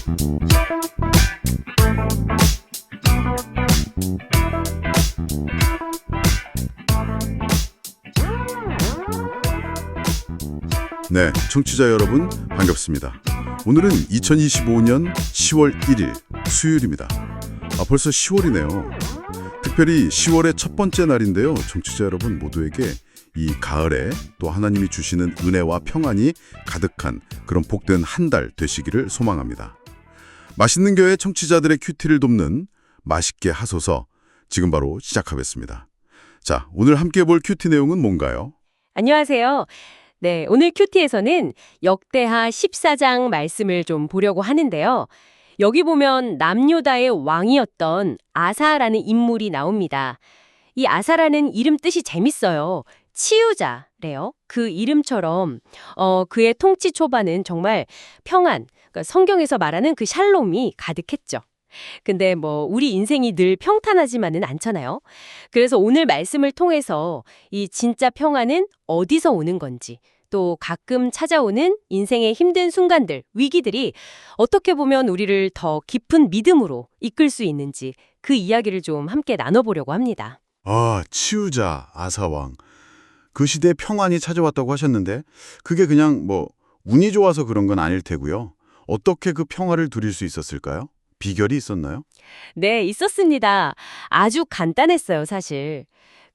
네, 청취자 여러분 반갑습니다. 오늘은 2025년 10월 1일 수요일입니다. 벌써 10월이네요. 특별히 10월의 첫 번째 날인데요. 청취자 여러분 모두에게 이 가을에 또 하나님이 주시는 은혜와 평안이 가득한 그런 복된 한 달 되시기를 소망합니다. 맛있는 교회 청취자들의 큐티를 돕는 맛있게 하소서 지금 바로 시작하겠습니다. 자, 오늘 함께 볼 큐티 내용은 뭔가요? 안녕하세요. 네, 오늘 큐티에서는 역대하 14장 말씀을 좀 보려고 하는데요. 여기 보면 남유다의 왕이었던 아사라는 인물이 나옵니다. 이 아사라는 이름 뜻이 재밌어요. 치유자래요. 그 이름처럼 그의 통치 초반은 정말 평안, 그러니까 성경에서 말하는 그 샬롬이 가득했죠. 근데 우리 인생이 늘 평탄하지만은 않잖아요. 그래서 오늘 말씀을 통해서 이 진짜 평안은 어디서 오는 건지, 또 가끔 찾아오는 인생의 힘든 순간들, 위기들이 어떻게 보면 우리를 더 깊은 믿음으로 이끌 수 있는지 그 이야기를 좀 함께 나눠보려고 합니다. 치유자 아사왕. 그 시대에 평안이 찾아왔다고 하셨는데 그게 그냥 운이 좋아서 그런 건 아닐 테고요. 어떻게 그 평화를 누릴 수 있었을까요? 비결이 있었나요? 네, 있었습니다. 아주 간단했어요, 사실.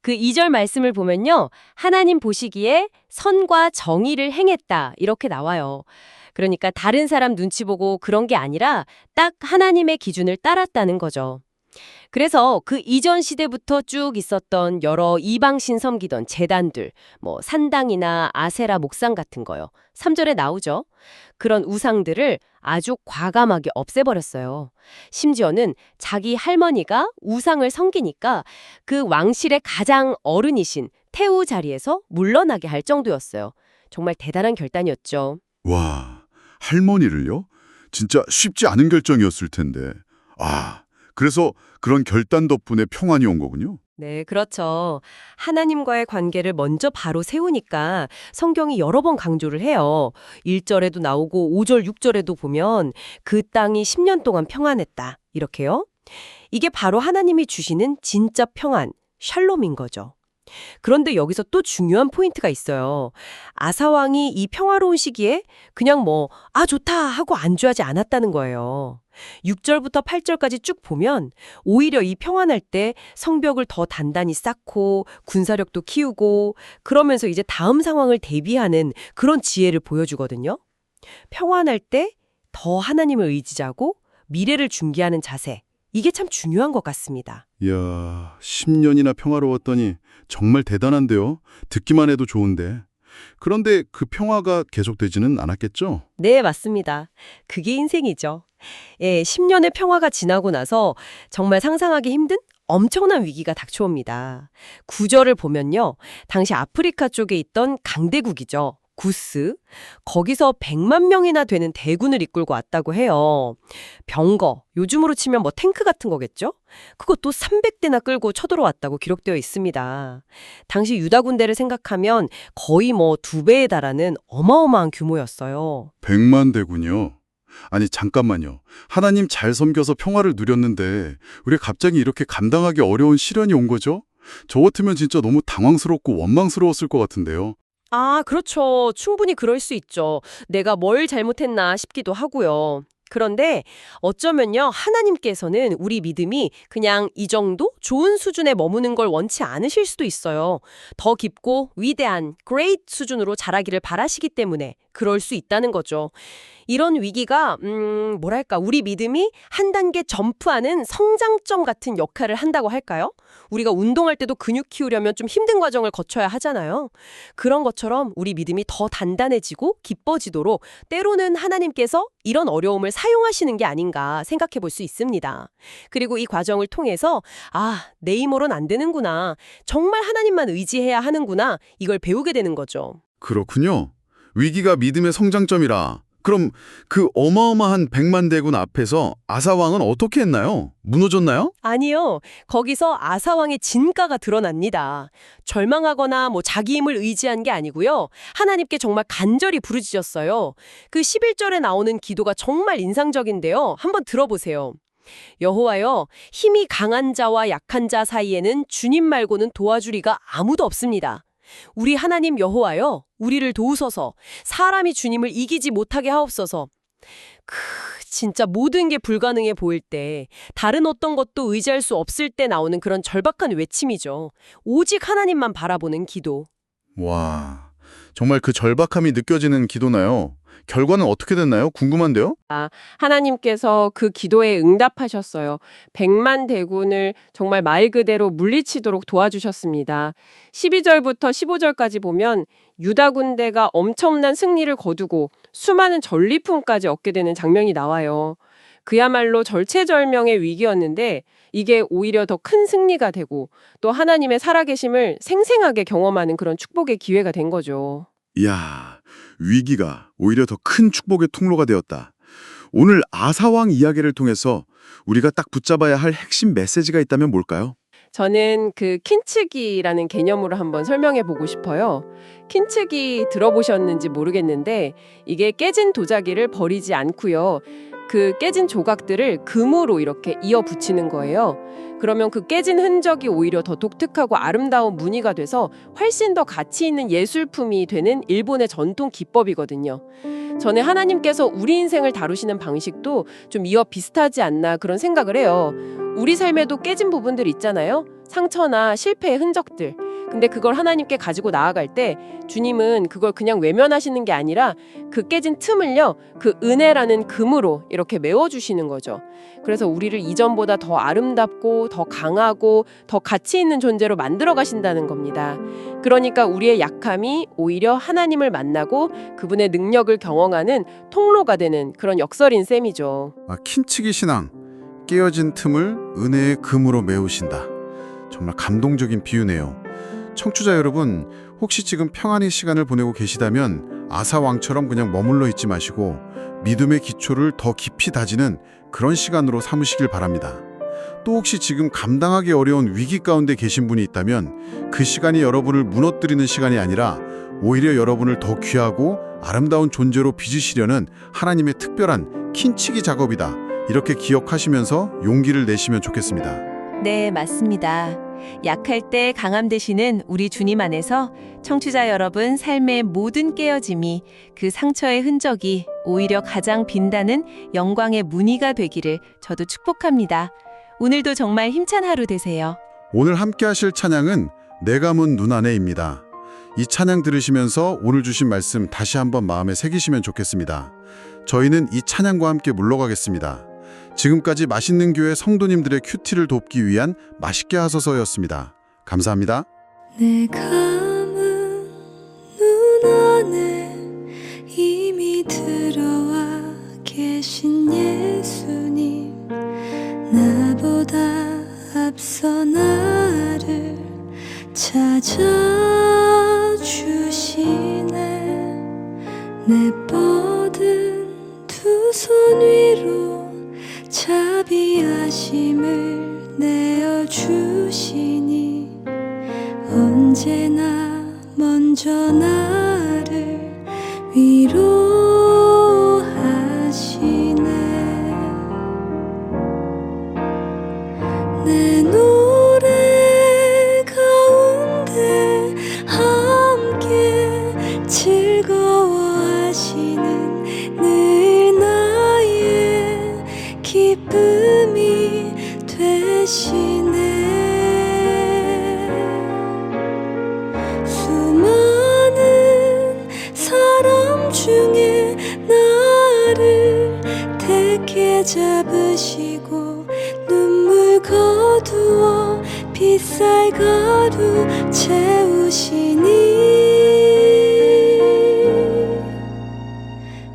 그 2절 말씀을 보면요. 하나님 보시기에 선과 정의를 행했다 이렇게 나와요. 그러니까 다른 사람 눈치 보고 그런 게 아니라 딱 하나님의 기준을 따랐다는 거죠. 그래서 그 이전 시대부터 쭉 있었던 여러 이방신 섬기던 제단들, 산당이나 아세라 목상 같은 거요. 3절에 나오죠. 그런 우상들을 아주 과감하게 없애버렸어요. 심지어는 자기 할머니가 우상을 섬기니까 그 왕실의 가장 어른이신 태우 자리에서 물러나게 할 정도였어요. 정말 대단한 결단이었죠. 와, 할머니를요? 진짜 쉽지 않은 결정이었을 텐데. 그래서 그런 결단 덕분에 평안이 온 거군요. 네, 그렇죠. 하나님과의 관계를 먼저 바로 세우니까 성경이 여러 번 강조를 해요. 1절에도 나오고 5절, 6절에도 보면 그 땅이 10년 동안 평안했다. 이렇게요. 이게 바로 하나님이 주시는 진짜 평안, 샬롬인 거죠. 그런데 여기서 또 중요한 포인트가 있어요. 아사왕이 이 평화로운 시기에 그냥 좋다 하고 안주하지 않았다는 거예요. 6절부터 8절까지 쭉 보면 오히려 이 평안할 때 성벽을 더 단단히 쌓고 군사력도 키우고 그러면서 이제 다음 상황을 대비하는 그런 지혜를 보여주거든요. 평안할 때 더 하나님을 의지하고 미래를 준비하는 자세. 이게 참 중요한 것 같습니다. 이야, 10년이나 평화로웠더니 정말 대단한데요. 듣기만 해도 좋은데. 그런데 그 평화가 계속되지는 않았겠죠? 네, 맞습니다. 그게 인생이죠. 10년의 평화가 지나고 나서 정말 상상하기 힘든 엄청난 위기가 닥쳐옵니다. 9절을 보면요. 당시 아프리카 쪽에 있던 강대국이죠. 구스. 거기서 100만 명이나 되는 대군을 이끌고 왔다고 해요. 병거, 요즘으로 치면 탱크 같은 거겠죠? 그것도 300대나 끌고 쳐들어왔다고 기록되어 있습니다. 당시 유다 군대를 생각하면 거의 2배에 달하는 어마어마한 규모였어요. 100만 대군요. 아니 잠깐만요. 하나님 잘 섬겨서 평화를 누렸는데 왜 갑자기 이렇게 감당하기 어려운 시련이 온 거죠? 저 같으면 진짜 너무 당황스럽고 원망스러웠을 것 같은데요. 그렇죠. 충분히 그럴 수 있죠. 내가 뭘 잘못했나 싶기도 하고요. 그런데 어쩌면요, 하나님께서는 우리 믿음이 그냥 이 정도 좋은 수준에 머무는 걸 원치 않으실 수도 있어요. 더 깊고 위대한 great 수준으로 자라기를 바라시기 때문에 그럴 수 있다는 거죠. 이런 위기가 우리 믿음이 한 단계 점프하는 성장점 같은 역할을 한다고 할까요? 우리가 운동할 때도 근육 키우려면 좀 힘든 과정을 거쳐야 하잖아요. 그런 것처럼 우리 믿음이 더 단단해지고 깊어지도록 때로는 하나님께서 이런 어려움을 사용하시는 게 아닌가 생각해 볼 수 있습니다. 그리고 이 과정을 통해서 내 힘으로는 안 되는구나. 정말 하나님만 의지해야 하는구나. 이걸 배우게 되는 거죠. 그렇군요. 위기가 믿음의 성장점이라 그럼 그 어마어마한 백만대군 앞에서 아사왕은 어떻게 했나요? 무너졌나요? 아니요. 거기서 아사왕의 진가가 드러납니다. 절망하거나 자기 힘을 의지한 게 아니고요. 하나님께 정말 간절히 부르짖었어요. 그 11절에 나오는 기도가 정말 인상적인데요. 한번 들어보세요. 여호와여, 힘이 강한 자와 약한 자 사이에는 주님 말고는 도와주리가 아무도 없습니다. 우리 하나님 여호와여, 우리를 도우소서. 사람이 주님을 이기지 못하게 하옵소서. 진짜 모든 게 불가능해 보일 때, 다른 어떤 것도 의지할 수 없을 때 나오는 그런 절박한 외침이죠. 오직 하나님만 바라보는 기도. 와, 정말 그 절박함이 느껴지는 기도나요? 결과는 어떻게 됐나요? 궁금한데요? 하나님께서 그 기도에 응답하셨어요. 100만 대군을 정말 말 그대로 물리치도록 도와주셨습니다. 12절부터 15절까지 보면 유다 군대가 엄청난 승리를 거두고 수많은 전리품까지 얻게 되는 장면이 나와요. 그야말로 절체절명의 위기였는데 이게 오히려 더 큰 승리가 되고 또 하나님의 살아계심을 생생하게 경험하는 그런 축복의 기회가 된 거죠. 이야, 위기가 오히려 더 큰 축복의 통로가 되었다. 오늘 아사왕 이야기를 통해서 우리가 딱 붙잡아야 할 핵심 메시지가 있다면 뭘까요? 저는 그 킨츠기라는 개념으로 한번 설명해 보고 싶어요. 킨츠기 들어보셨는지 모르겠는데 이게 깨진 도자기를 버리지 않고요. 그 깨진 조각들을 금으로 이렇게 이어 붙이는 거예요. 그러면 그 깨진 흔적이 오히려 더 독특하고 아름다운 무늬가 돼서 훨씬 더 가치 있는 예술품이 되는 일본의 전통 기법이거든요. 전에 하나님께서 우리 인생을 다루시는 방식도 좀 이어 비슷하지 않나 그런 생각을 해요. 우리 삶에도 깨진 부분들 있잖아요. 상처나 실패의 흔적들. 근데 그걸 하나님께 가지고 나아갈 때 주님은 그걸 그냥 외면하시는 게 아니라 그 깨진 틈을요, 그 은혜라는 금으로 이렇게 메워주시는 거죠. 그래서 우리를 이전보다 더 아름답고 더 강하고 더 가치 있는 존재로 만들어 가신다는 겁니다. 그러니까 우리의 약함이 오히려 하나님을 만나고 그분의 능력을 경험하는 통로가 되는 그런 역설인 셈이죠. 킨치기 신앙, 깨어진 틈을 은혜의 금으로 메우신다. 정말 감동적인 비유네요. 청취자 여러분, 혹시 지금 평안의 시간을 보내고 계시다면 아사왕처럼 그냥 머물러 있지 마시고 믿음의 기초를 더 깊이 다지는 그런 시간으로 삼으시길 바랍니다. 또 혹시 지금 감당하기 어려운 위기 가운데 계신 분이 있다면 그 시간이 여러분을 무너뜨리는 시간이 아니라 오히려 여러분을 더 귀하고 아름다운 존재로 빚으시려는 하나님의 특별한 킨치기 작업이다. 이렇게 기억하시면서 용기를 내시면 좋겠습니다. 네, 맞습니다. 약할 때 강함 되시는 우리 주님 안에서 청취자 여러분 삶의 모든 깨어짐이 그 상처의 흔적이 오히려 가장 빛나는 영광의 무늬가 되기를 저도 축복합니다. 오늘도 정말 힘찬 하루 되세요. 오늘 함께 하실 찬양은 내가 문 눈 안에입니다. 이 찬양 들으시면서 오늘 주신 말씀 다시 한번 마음에 새기시면 좋겠습니다. 저희는 이 찬양과 함께 물러가겠습니다. 지금까지 맛있는 교회 성도님들의 큐티를 돕기 위한 맛있게 하소서였습니다. 감사합니다. 내 감은 눈 안에 이미 들어와 계신 예수님, 나보다 앞서 나를 찾아주시네. 내 뻗은 두 손 위로 자비하심을 내어주시니 언제나 먼저 나를 위로하시네. 내 노래 가운데 함께 즐거워하시는 늘 나의 기쁨이 되시네. 수많은 사람 중에 나를 택해 잡으시고 눈물 거두어 빛살 가루 채우시니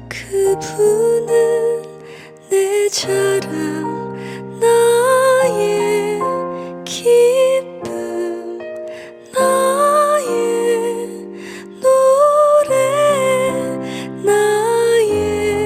그분은 내 자랑, 나의 기쁨, 나의 노래, 나의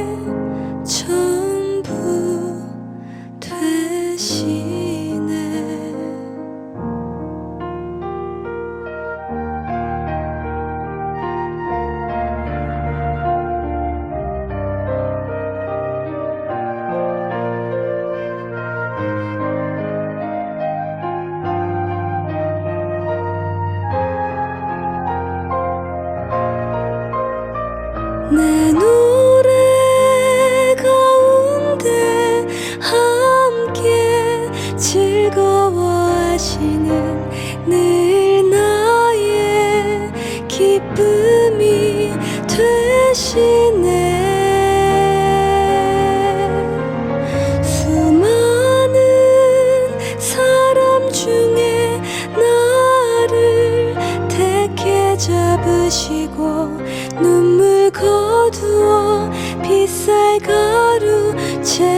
제